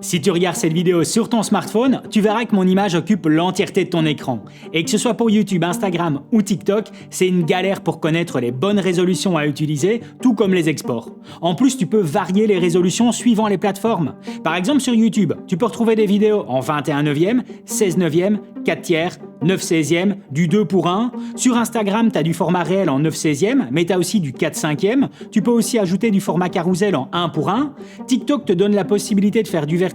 Si tu regardes cette vidéo sur ton smartphone, tu verras que mon image occupe l'entièreté de ton écran. Et que ce soit pour YouTube, Instagram ou TikTok, c'est une galère pour connaître les bonnes résolutions à utiliser, tout comme les exports. En plus, tu peux varier les résolutions suivant les plateformes. Par exemple, sur YouTube, tu peux retrouver des vidéos en 21/9, 16/9, 4/3, 9/16, du 2:1. Sur Instagram, tu as du format réel en 9/16, mais tu as aussi du 4/5. Tu peux aussi ajouter du format carousel en 1:1. TikTok te donne la possibilité de faire du vertical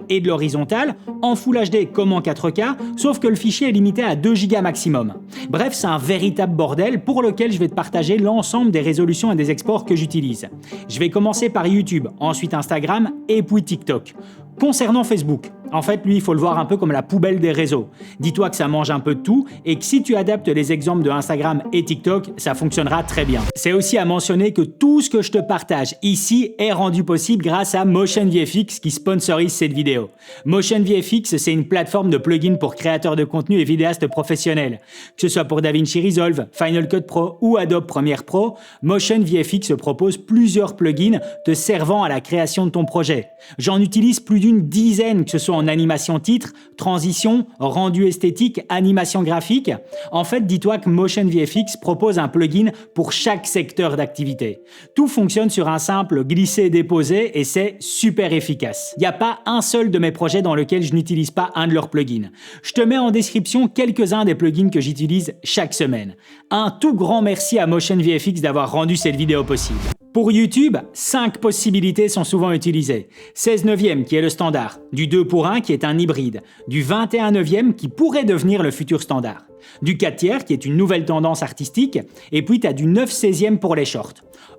et de l'horizontal, en Full HD comme en 4K, sauf que le fichier est limité à 2 Go maximum. Bref, c'est un véritable bordel pour lequel je vais te partager l'ensemble des résolutions et des exports que j'utilise. Je vais commencer par YouTube, ensuite Instagram et puis TikTok. Concernant Facebook, en fait, lui, il faut le voir un peu comme la poubelle des réseaux. Dis-toi que ça mange un peu de tout et que si tu adaptes les exemples de Instagram et TikTok, ça fonctionnera très bien. C'est aussi à mentionner que tout ce que je te partage ici est rendu possible grâce à Motion VFX qui sponsorise cette vidéo. Motion VFX, c'est une plateforme de plugins pour créateurs de contenu et vidéastes professionnels. Que ce soit pour DaVinci Resolve, Final Cut Pro ou Adobe Premiere Pro, Motion VFX propose plusieurs plugins te servant à la création de ton projet. J'en utilise plus d'une dizaine, que ce soit en animation titre, transition, rendu esthétique, animation graphique. En fait, dis-toi que Motion VFX propose un plugin pour chaque secteur d'activité. Tout fonctionne sur un simple glisser-déposer et c'est super efficace. Il n'y a pas un seul de mes projets dans lequel je n'utilise pas un de leurs plugins. Je te mets en description quelques-uns des plugins que j'utilise chaque semaine. Un tout grand merci à Motion VFX d'avoir rendu cette vidéo possible. Pour YouTube, 5 possibilités sont souvent utilisées. 16/9 qui est le standard, du 2:1 qui est un hybride, du 21/9 qui pourrait devenir le futur standard, du 4/3 qui est une nouvelle tendance artistique, et puis tu as du 9/16 pour les shorts.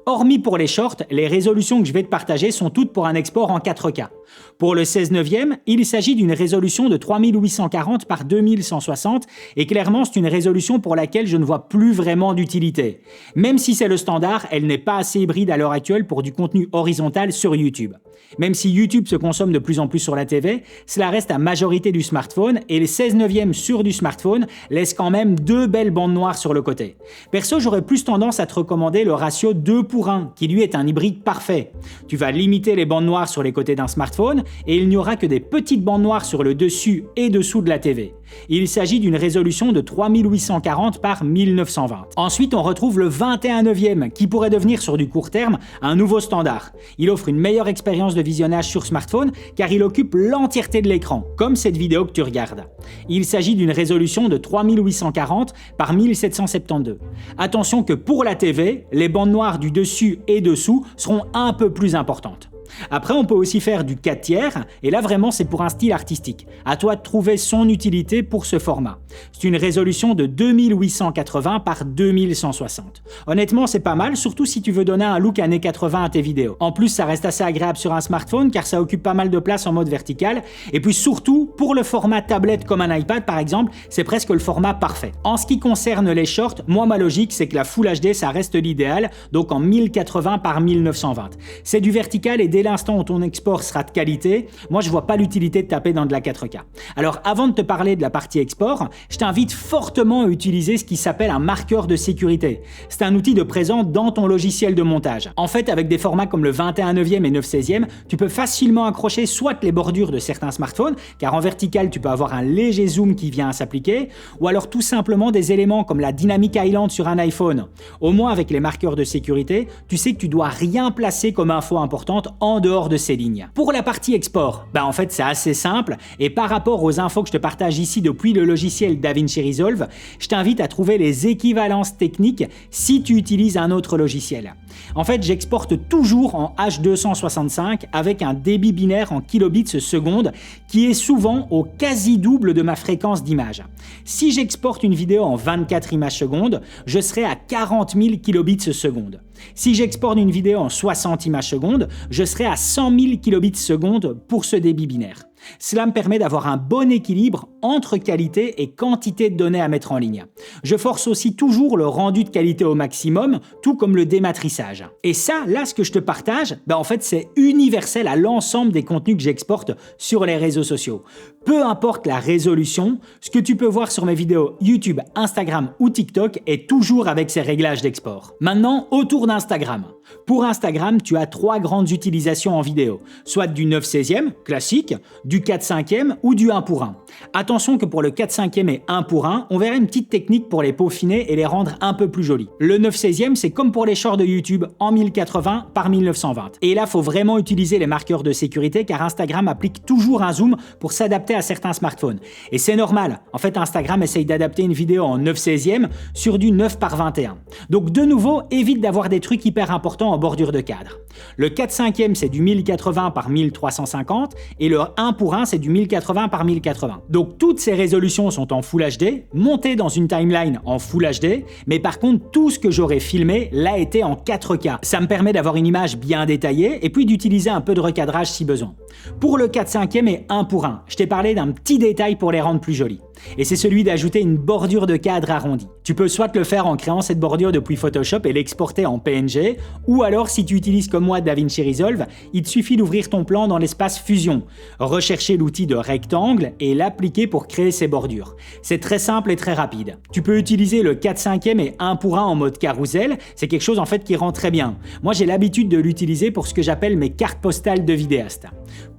Hormis pour les shorts, les résolutions que je vais te partager sont toutes pour un export en 4K. Pour le 16/9, il s'agit d'une résolution de 3840 par 2160 et clairement c'est une résolution pour laquelle je ne vois plus vraiment d'utilité. Même si c'est le standard, elle n'est pas assez hybride à l'heure actuelle pour du contenu horizontal sur YouTube. Même si YouTube se consomme de plus en plus sur la TV, cela reste à majorité du smartphone et les 16/9 sur du smartphone laissent quand même 2 belles bandes noires sur le côté. Perso, j'aurais plus tendance à te recommander le ratio 2:1 qui lui est un hybride parfait. Tu vas limiter les bandes noires sur les côtés d'un smartphone et il n'y aura que des petites bandes noires sur le dessus et dessous de la TV. Il s'agit d'une résolution de 3840 par 1920. Ensuite, on retrouve le 21/9 qui pourrait devenir sur du court terme un nouveau standard. Il offre une meilleure expérience de visionnage sur smartphone car il occupe l'entièreté de l'écran, comme cette vidéo que tu regardes. Il s'agit d'une résolution de 3840 par 1772. Attention que pour la TV, les bandes noires du dessus et dessous seront un peu plus importantes. Après, on peut aussi faire du 4/3 et là vraiment c'est pour un style artistique. À toi de trouver son utilité pour ce format. C'est une résolution de 2880 par 2160. Honnêtement, c'est pas mal, surtout si tu veux donner un look années 80 à tes vidéos. En plus, ça reste assez agréable sur un smartphone car ça occupe pas mal de place en mode vertical. Et puis surtout, pour le format tablette comme un iPad par exemple, c'est presque le format parfait. En ce qui concerne les shorts, moi ma logique c'est que la Full HD ça reste l'idéal, donc en 1080 par 1920. C'est du vertical et dès l'instant où ton export sera de qualité, moi je vois pas l'utilité de taper dans de la 4K. Alors avant de te parler de la partie export, je t'invite fortement à utiliser ce qui s'appelle un marqueur de sécurité. C'est un outil de présent dans ton logiciel de montage. En fait, avec des formats comme le 21/9 et 9/16, tu peux facilement accrocher soit les bordures de certains smartphones, car en vertical tu peux avoir un léger zoom qui vient à s'appliquer, ou alors tout simplement des éléments comme la Dynamic Island sur un iPhone. Au moins avec les marqueurs de sécurité, tu sais que tu dois rien placer comme info importante en dehors de ces lignes. Pour la partie export, en fait c'est assez simple et par rapport aux infos que je te partage ici depuis le logiciel DaVinci Resolve, je t'invite à trouver les équivalences techniques si tu utilises un autre logiciel. En fait, j'exporte toujours en H265 avec un débit binaire en kilobits seconde qui est souvent au quasi double de ma fréquence d'image. Si j'exporte une vidéo en 24 images secondes, je serai à 40 000 kilobits seconde. Si j'exporte une vidéo en 60 images secondes, je serai à 100 000 kilobits seconde pour ce débit binaire. Cela me permet d'avoir un bon équilibre entre qualité et quantité de données à mettre en ligne. Je force aussi toujours le rendu de qualité au maximum, tout comme le dématrissage. Et ça, là, ce que je te partage, en fait, c'est universel à l'ensemble des contenus que j'exporte sur les réseaux sociaux. Peu importe la résolution, ce que tu peux voir sur mes vidéos YouTube, Instagram ou TikTok est toujours avec ces réglages d'export. Maintenant, autour d'Instagram. Pour Instagram, tu as 3 grandes utilisations en vidéo, soit du 9/16e, classique, du 4/5e ou du 1:1. Attention que pour le 4/5e et 1:1, on verra une petite technique pour les peaufiner et les rendre un peu plus jolis. Le 9/16e, c'est comme pour les shorts de YouTube en 1080 par 1920. Et là, il faut vraiment utiliser les marqueurs de sécurité car Instagram applique toujours un zoom pour s'adapter à certains smartphones. Et c'est normal. En fait, Instagram essaye d'adapter une vidéo en 9/16e sur du 9 par 21. Donc de nouveau, évite d'avoir des trucs hyper importants en bordure de cadre. Le 4/5e, c'est du 1080 par 1350 et le 1:1, c'est du 1080 par 1080. Donc toutes ces résolutions sont en Full HD, montées dans une timeline en Full HD, mais par contre, tout ce que j'aurais filmé l'a été en 4K. Ça me permet d'avoir une image bien détaillée et puis d'utiliser un peu de recadrage si besoin. Pour le 4/5e et 1:1, je t'ai parlé d'un petit détail pour les rendre plus jolis. Et c'est celui d'ajouter une bordure de cadre arrondie. Tu peux soit le faire en créant cette bordure depuis Photoshop et l'exporter en PNG, ou alors si tu utilises comme moi DaVinci Resolve, il te suffit d'ouvrir ton plan dans l'espace Fusion, rechercher l'outil de rectangle et l'appliquer pour créer ces bordures. C'est très simple et très rapide. Tu peux utiliser le 4/5e et 1:1 en mode carrousel, c'est quelque chose en fait qui rend très bien. Moi j'ai l'habitude de l'utiliser pour ce que j'appelle mes cartes postales de vidéaste.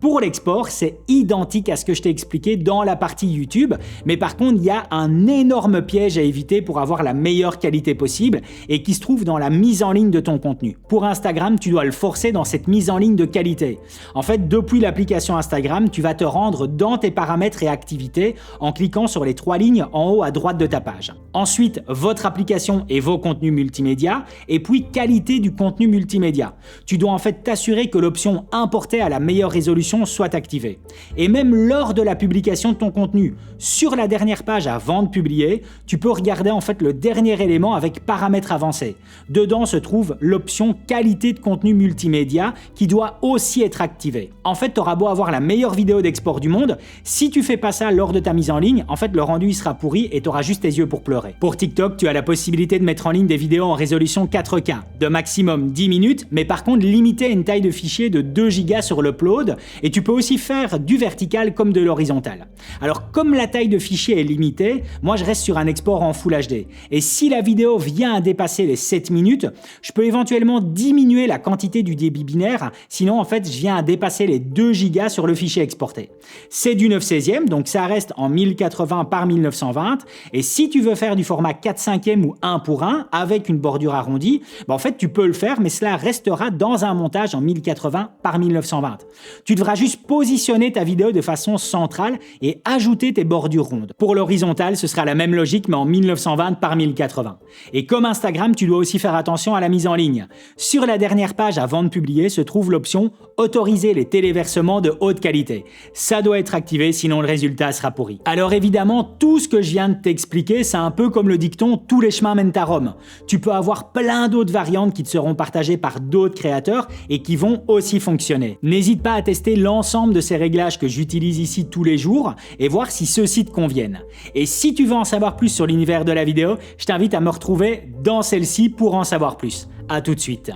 Pour l'export, c'est identique à ce que je t'ai expliqué dans la partie YouTube, mais par contre, il y a un énorme piège à éviter pour avoir la meilleure qualité possible et qui se trouve dans la mise en ligne de ton contenu. Pour Instagram, tu dois le forcer dans cette mise en ligne de qualité. En fait, depuis l'application Instagram, tu vas te rendre dans tes paramètres et activités en cliquant sur les 3 lignes en haut à droite de ta page. Ensuite, votre application et vos contenus multimédia, et puis qualité du contenu multimédia. Tu dois en fait t'assurer que l'option importer à la meilleure résolution soit activée. Et même lors de la publication de ton contenu, sur la dernière page avant de publier, tu peux regarder en fait le dernier élément avec paramètres avancés. Dedans se trouve l'option qualité de contenu multimédia qui doit aussi être activée. En fait, tu auras beau avoir la meilleure vidéo d'export du monde, si tu fais pas ça lors de ta mise en ligne, en fait le rendu il sera pourri et tu auras juste tes yeux pour pleurer. Pour TikTok, tu as la possibilité de mettre en ligne des vidéos en résolution 4K de maximum 10 minutes, mais par contre limité à une taille de fichier de 2 Go sur l'upload et tu peux aussi faire du vertical comme de l'horizontal. Alors comme la taille de fichier est limitée, moi je reste sur un export en Full HD. Et si la vidéo vient à dépasser les 7 minutes, je peux éventuellement diminuer la quantité du débit binaire, sinon en fait je viens à dépasser les 2 Go sur le fichier exporté. C'est du 9/16e, donc ça reste en 1080 par 1920, et si tu veux faire du format 4/5e ou 1:1 avec une bordure arrondie, en fait tu peux le faire, mais cela restera dans un montage en 1080 par 1920. Tu devras juste positionner ta vidéo de façon centrale et ajouter tes bordures rondes. Pour l'horizontal, ce sera la même logique mais en 1920 par 1080. Et comme Instagram, tu dois aussi faire attention à la mise en ligne. Sur la dernière page avant de publier se trouve l'option « Autoriser les téléversements de haute qualité ». Ça doit être activé, sinon le résultat sera pourri. Alors évidemment, tout ce que je viens de t'expliquer, c'est un peu comme le dicton « Tous les chemins mènent à Rome ». Tu peux avoir plein d'autres variantes qui te seront partagées par d'autres créateurs et qui vont aussi fonctionner. N'hésite pas à tester l'ensemble de ces réglages que j'utilise ici tous les jours et voir si ceux-ci te conviennent. Et si tu veux en savoir plus sur l'univers de la vidéo, je t'invite à me retrouver dans celle-ci pour en savoir plus. À tout de suite.